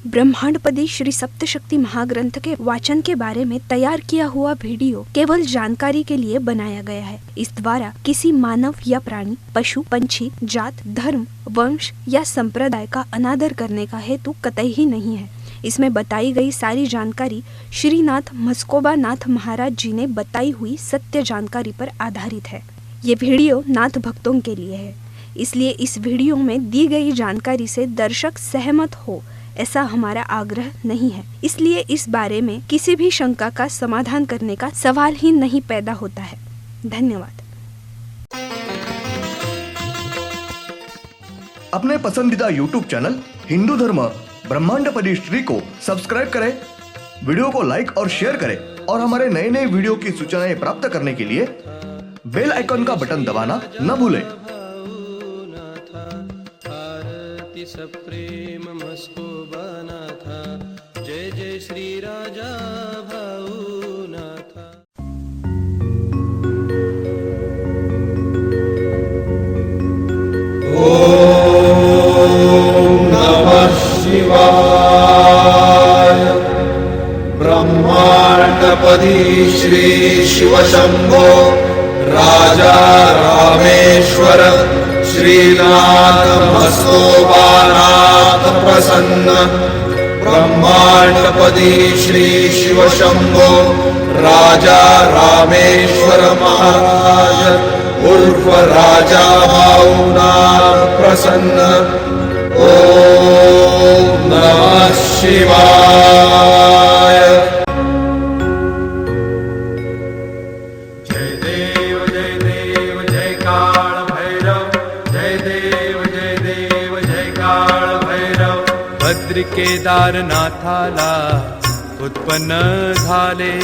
ब्रह्मांडपदी श्री सप्तशक्ति महाग्रंथ के वाचन के बारे में तैयार किया हुआ वीडियो केवल जानकारी के लिए बनाया गया है। इस द्वारा किसी मानव या प्राणी, पशु, पंछी, जात, धर्म, वंश या संप्रदाय का अनादर करने का हेतु कतई ही नहीं है। इसमें बताई गई सारी जानकारी श्रीनाथ मस्कोबा नाथ महाराज जी ने बताई हुई सत्य जानकारी पर आधारित है। ये वीडियो नाथ भक्तों के लिए है, इसलिए इस वीडियो में दी गई जानकारी से दर्शक सहमत हो ऐसा हमारा आग्रह नहीं है। इसलिए इस बारे में किसी भी शंका का समाधान करने का सवाल ही नहीं पैदा होता है। धन्यवाद। अपने पसंदीदा YouTube चैनल हिंदू धर्म ब्रह्मांडपदी श्री को सब्सक्राइब करें, वीडियो को लाइक और शेयर करें और हमारे नए नए वीडियो की सूचनाएं प्राप्त करने के लिए बेल आइकन का बटन दबाना न भूलें। प्रेम मस्कोबा नाथा, जय जय श्री राजा भाऊ नाथा। ओम नमः शिवाय। ब्रह्मांडपदी श्री शिव शंभो राजा रामेश्वर श्रीनाथ मस्कोबानाथ प्रसन्न। ब्रह्मांडपदी श्री शिव शंभो राजा रामेश्वर महाराज उर्फ राजा भाऊनाथ प्रसन्न। ओम नमः शिवाय। जय देव जय देव जय काल भैरव, जय देव जय काल भैरव। भद्र केदारनाथाला उत्पन्न झाले,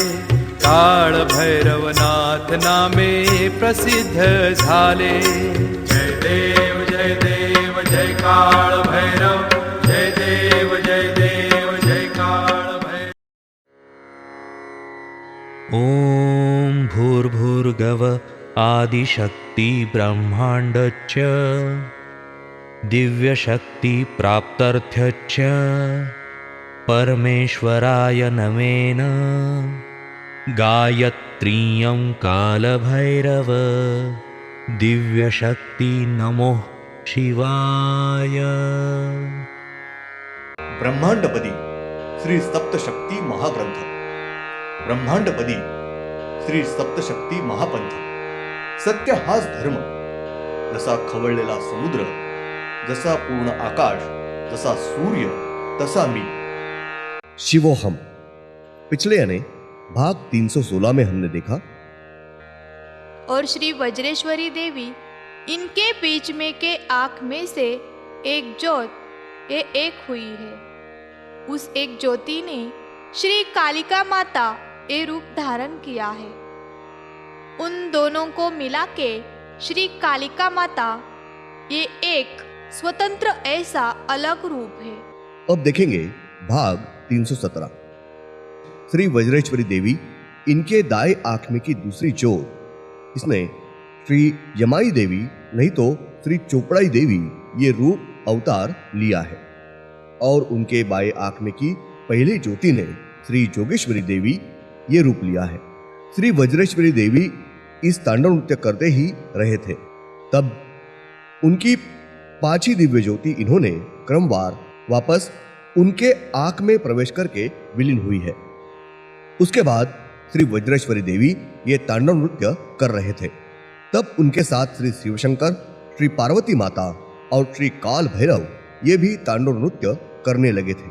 काळ भैरवनाथ नामे प्रसिद्ध झाले। जय देव जय काल भैरव, जय देव जय काल भैरव। ओम भूर्भुर्गव आदिशक्ति ब्रह्मांडच्च दिव्यशक्ति प्राप्त्यर्थ्यच्च परमेश्वराय नमेन। गायत्रीयं कालभैरव दिव्यशक्ति नमो शिवाय। ब्रह्मांडपदी श्री सप्तशक्ती महाग्रंथ, ब्रह्मांडपदी श्री सप्तशक्ती महापंथ। सत्य हाच धर्म, जसा खवळलेला समुद्र, जसा पूर्ण आकाश, जसा सूर्य, तसा मी। शिवोहम। पिछले यानी भाग 316 में हमने देखा और श्री वज्रेश्वरी देवी, इनके बीच में के आंख में से एक ज्योत ये एक हुई है। उस एक ज्योति ने श्री कालिका माता ये रूप धारण किया है। उन दोनों को मिला के श्री कालिका माता ये एक स्वतंत्र ऐसा अलग रूप है। अब देखेंगे भाग 317। श्री वज्रेश्वरी देवी, इनके दाएं आंख में की दूसरी ज्योत, इसने श्री यमाई देवी नहीं तो श्री चोपड़ाई देवी ये रूप अवतार लिया है। और उनके बाएं आंख में की पहली ज्योति ने श्री जोगेश्वरी देवी ये रूप लिया है। श्री वज्रेश्वरी देवी इस तांडव नृत्य करते ही रहे थे, तब उनकी 5 दिव्य ज्योति इन्होंने क्रमवार वापस उनके आंख में प्रवेश करके विलीन हुई है। उसके बाद श्री वज्रेश्वरी देवी ये तांडव नृत्य कर रहे थे, तब उनके साथ श्री शिवशंकर, श्री पार्वती माता और श्री काल भैरव ये भी तांडव नृत्य करने लगे थे।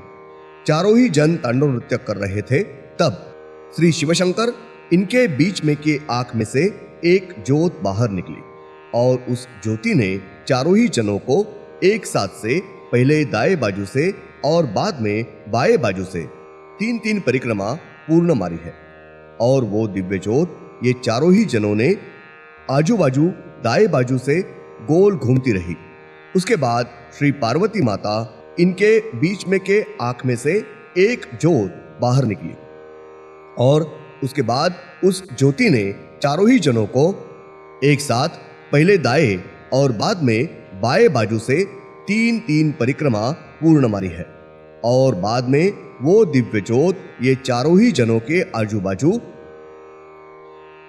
चारों ही जन तांडव नृत्य कर रहे थे, तब श्री शिवशंकर, इनके बीच में के आंख में से एक ज्योत बाहर निकली और उस ज्योति ने चारों ही जनों को एक साथ से पहले दाएं बाजू से और बाद में बाएं बाजू से 3-3 परिक्रमा पूर्ण मारी है। और वो दिव्य ज्योत ये चारों ही जनों ने आजू बाजू दाएं बाजू से गोल घूमती रही। उसके बाद श्री पार्वती माता, इनके बीच में के आंख में से एक ज्योत बाहर निकली और उसके बाद उस ज्योति ने चारों ही जनों को एक साथ पहले दाएं और बाद में बाएं बाजू से 3-3 परिक्रमा पूर्ण मारी है। और बाद में वो दिव्य ज्योत ये चारों ही जनों के आजू बाजू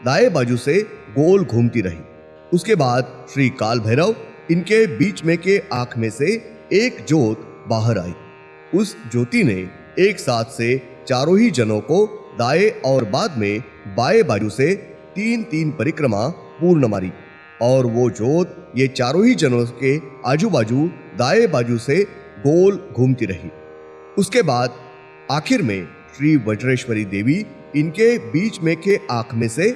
दाएं बाजू से गोल घूमती रही। उसके बाद श्री काल भैरव इनके बीच में के आंख में से एक ज्योत बाहर आई। उस ज्योति ने एक साथ से चारों ही जनों को दाएं और बाद में बाएं बाजू से 3-3 परिक्रमा पूर्ण मारी और वो ज्योत ये चारों ही जनों के आजू बाजू दाएं बाजू से गोल घूमती रही। उसके बाद आखिर में श्री वज्रेश्वरी देवी इनके बीच में के आंख में से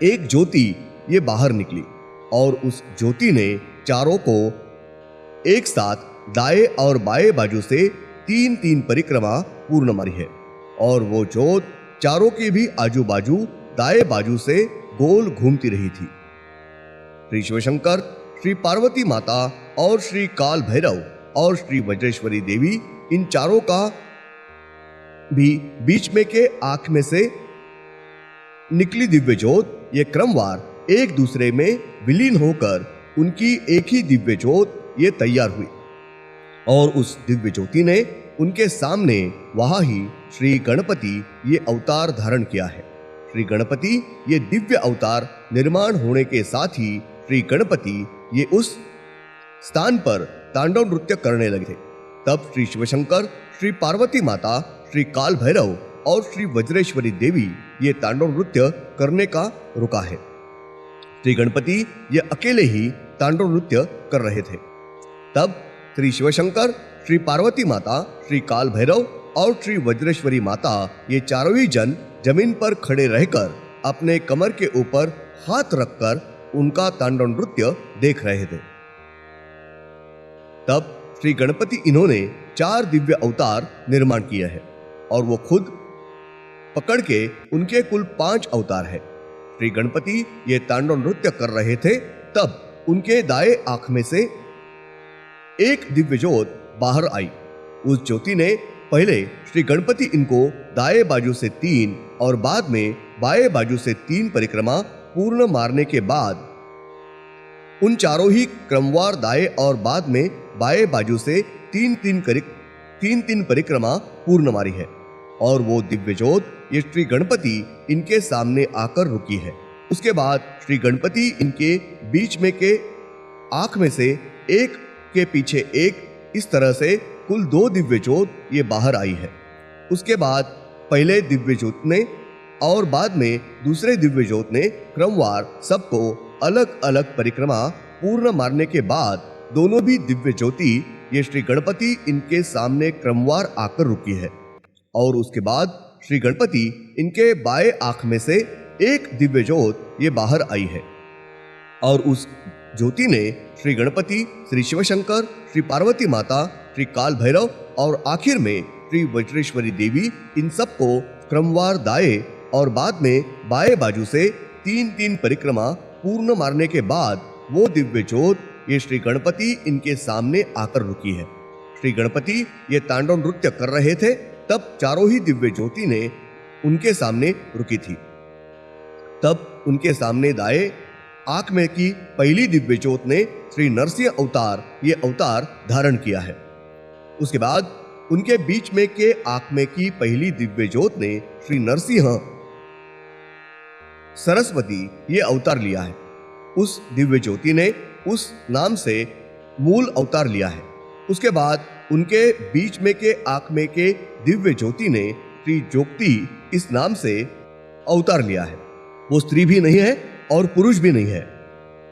एक ज्योति ये बाहर निकली और उस ज्योति ने चारों को एक साथ दाएं और बाएं बाजू से 3-3 परिक्रमा पूर्ण मारी है और वो ज्योत चारों के भी आजू बाजू दाएं बाजू से गोल घूमती रही थी। श्री शिवशंकर, श्री पार्वती माता और श्री काल भैरव और श्री वज्रेश्वरी देवी इन चारों का भी बीच में के आंख में से निकली दिव्य ज्योत ये क्रमवार एक दूसरे में विलीन होकर उनकी एक ही दिव्य ज्योत ये तैयार हुई और उस दिव्य ज्योति ने उनके सामने वहां ही श्री गणपति ये अवतार धारण किया है। श्री गणपति ये दिव्य अवतार निर्माण होने के साथ ही श्री गणपति ये उस स्थान पर तांडव नृत्य करने लगे थे। तब श्री शिवशंकर, श्री पार्वती माता, श्री काल भैरव और श्री वज्रेश्वरी देवी ये तांडव नृत्य करने का रुका है। श्री गणपति ये अकेले ही तांडव नृत्य कर रहे थे। तब श्री शिवशंकर, श्री पार्वती माता, श्री काल भैरव और श्री वज्रेश्वरी माता ये चारों ही जन जमीन पर खड़े रहकर अपने कमर के ऊपर हाथ रखकर उनका तांडव नृत्य देख रहे थे। तब श्री गणपति इन्होंने 4 दिव्य अवतार निर्माण किए हैं और वो खुद पकड़ के उनके कुल 5 अवतार है। श्री गणपति ये तांडव नृत्य कर रहे थे तब उनके दाएं आंख में से एक दिव्य ज्योत बाहर आई। उस ज्योति ने पहले श्री गणपति इनको दाएं बाजू से 3 और बाद में बाएं बाजू से 3 परिक्रमा पूर्ण मारने के बाद उन चारों ही क्रमवार दाएं और बाद में बाएं बाजू से 3-3 परिक्रमा पूर्ण मारी है और वो दिव्य ज्योत ये श्री गणपति इनके सामने आकर रुकी है। उसके बाद श्री गणपति इनके बीच में के आंख में से एक के पीछे एक इस तरह से कुल 2 दिव्य ज्योत ये बाहर आई है। उसके बाद पहले दिव्य ज्योत ने और बाद में दूसरे दिव्य ज्योत ने क्रमवार सबको अलग अलग परिक्रमा पूर्ण मारने के बाद दोनों भी दिव्य ज्योति ये श्री गणपति इनके सामने क्रमवार आकर रुकी है और उसके बाद श्री गणपति इनके बाएं आंख में से एक दिव्य ज्योत ये बाहर आई है और उस ज्योति ने श्री गणपति, श्री शिवशंकर, श्री पार्वती माता, श्री काल भैरव और आखिर में श्री वज्रेश्वरी देवी इन सबको क्रमवार दाएं और बाद में बाएं बाजू से 3-3 परिक्रमा पूर्ण मारने के बाद वो दिव्य ज्योत ये श्री गणपति इनके सामने आकर रुकी है। श्री गणपति ये तांडव नृत्य कर रहे थे तब चारों ही दिव्य ज्योति ने उनके सामने रुकी थी। तब उनके सामने दाएं आंख में की पहली दिव्य ज्योत ने श्री नरसिंह अवतार ये अवतार धारण किया है। उसके बाद उनके बीच में के आंख में की पहली दिव्य ज्योत ने श्री नरसिंह सरस्वती ये अवतार लिया है। उस दिव्य ज्योति ने उस नाम से मूल अवतार लिया है। उसके बाद उनके बीच में के आंख में के दिव्य ज्योति ने श्री ज्योति इस नाम से अवतार लिया है। वो स्त्री भी नहीं है और पुरुष भी नहीं है,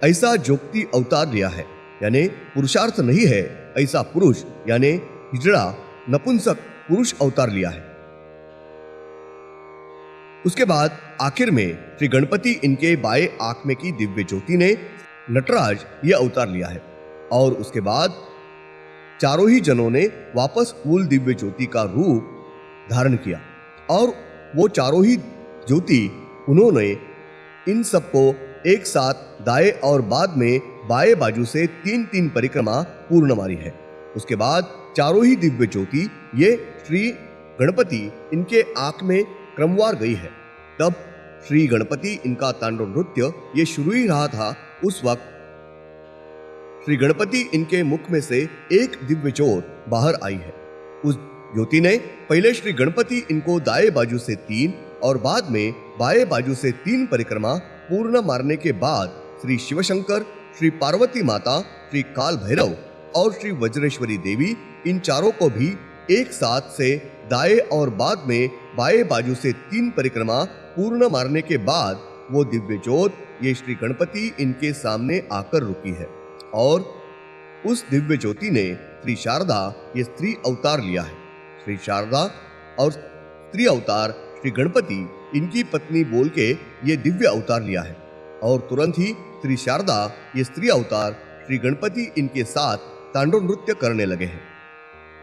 ऐसा ज्योति अवतार लिया है, यानी पुरुषार्थ नहीं है ऐसा पुरुष यानी हिजड़ा नपुंसक पुरुष अवतार लिया है। उसके बाद आखिर में श्री गणपति इनके बाएं आंख में की दिव्य ज्योति ने नटराज यह अवतार लिया है और उसके बाद चारों ही जनों ने वापस मूल दिव्य ज्योति का रूप धारण किया और वो चारों ही ज्योति उन्होंने इन सबको एक साथ दाएं और बाद में बाएं बाजू से 3-3 परिक्रमा पूर्ण मारी है। उसके बाद चारों ही दिव्य ज्योति ये श्री गणपति इनके आंख में क्रमवार गई है। तब श्री गणपति इनका तांडव नृत्य ये शुरू ही रहा था। उस वक्त श्री गणपति इनके मुख में से एक दिव्य ज्योत बाहर आई है उस ज्योति ने पहले श्री गणपति इनको दाएं बाजू से 3 और बाद में बाएं बाजू से 3 परिक्रमा पूर्ण मारने के बाद श्री शिवशंकर, श्री पार्वती माता, श्री काल भैरव और श्री वज्रेश्वरी देवी, इन चारों को भी एक साथ से दाएं और बाद में बाएं बाजू से 3 परिक्रमा पूर्ण मारने के बाद वो दिव्य ज्योत, ये श्री गणपति इनके सामने आकर रुकी है। और उस दिव्य ज्योति ने श्री शारदा ये स्त्री अवतार लिया है। श्री शारदा और स्त्री अवतार श्री गणपति इनकी पत्नी बोल के ये दिव्य अवतार लिया है। और तुरंत ही श्री शारदा ये स्त्री अवतार श्री गणपति इनके साथ तांडव नृत्य करने लगे हैं।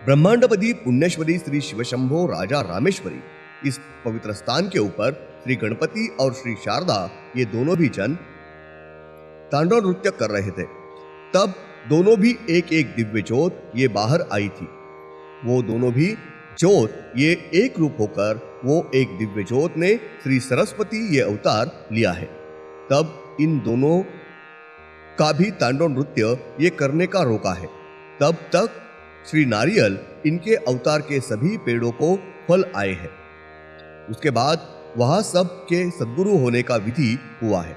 ब्रह्मांडपति पुण्येश्वरी श्री शिवशंभो राजा रामेश्वरी, इस पवित्र स्थान के ऊपर श्री गणपति और श्री शारदा ये दोनों भी जन तांडव नृत्य कर रहे थे। तब दोनों भी एक एक दिव्य ज्योत ये बाहर आई थी। वो दोनों भी ज्योत ये एक रूप होकर वो एक दिव्य ज्योत ने श्री सरस्वती ये अवतार लिया है। तब इन दोनों का भी तांडव नृत्य ये करने का रोका है। तब तक श्री नारियल इनके अवतार के सभी पेड़ों को फल आए हैं। उसके बाद वहां सब के सद्गुरु होने का विधि हुआ है।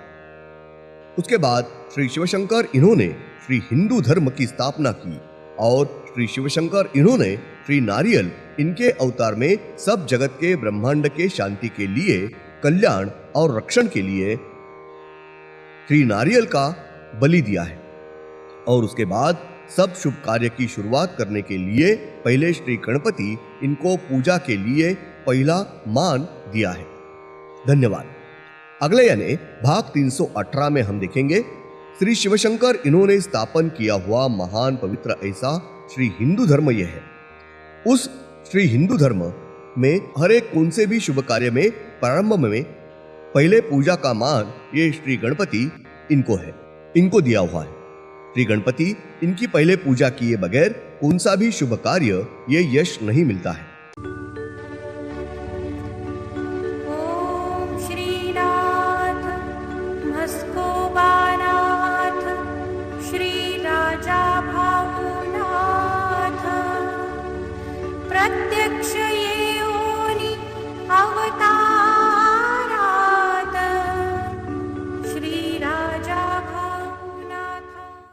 उसके बाद श्री शिवशंकर इन्होंने श्री हिंदू धर्म की स्थापना की और श्री शिवशंकर इन्होंने श्री नारियल इनके अवतार में सब जगत के ब्रह्मांड के शांति के लिए, कल्याण और रक्षण के लिए श्री नारियल का बलि दिया है। और उसके बाद सब शुभ कार्य की शुरुआत करने के लिए पहले श्री गणपति इनको पूजा के लिए पहला मान दिया है। धन्यवाद। अगले यानी भाग 318 में हम देखेंगे श्री शिवशंकर इन्होंने स्थापन किया हुआ महान पवित्र ऐसा श्री हिंदू धर्म यह है। उस श्री हिंदू धर्म में हर एक कौन से भी शुभ कार्य में प्रारंभ में पहले पूजा का मान ये श्री गणपति इनको है, इनको दिया हुआ है। श्री गणपति इनकी पहले पूजा किए बगैर कौन सा भी शुभ कार्य ये यश नहीं मिलता है। ओम श्रीनाथ मस्कोबानाथ श्री राजा भावनाथ प्रत्यक्ष येऊनी अवतार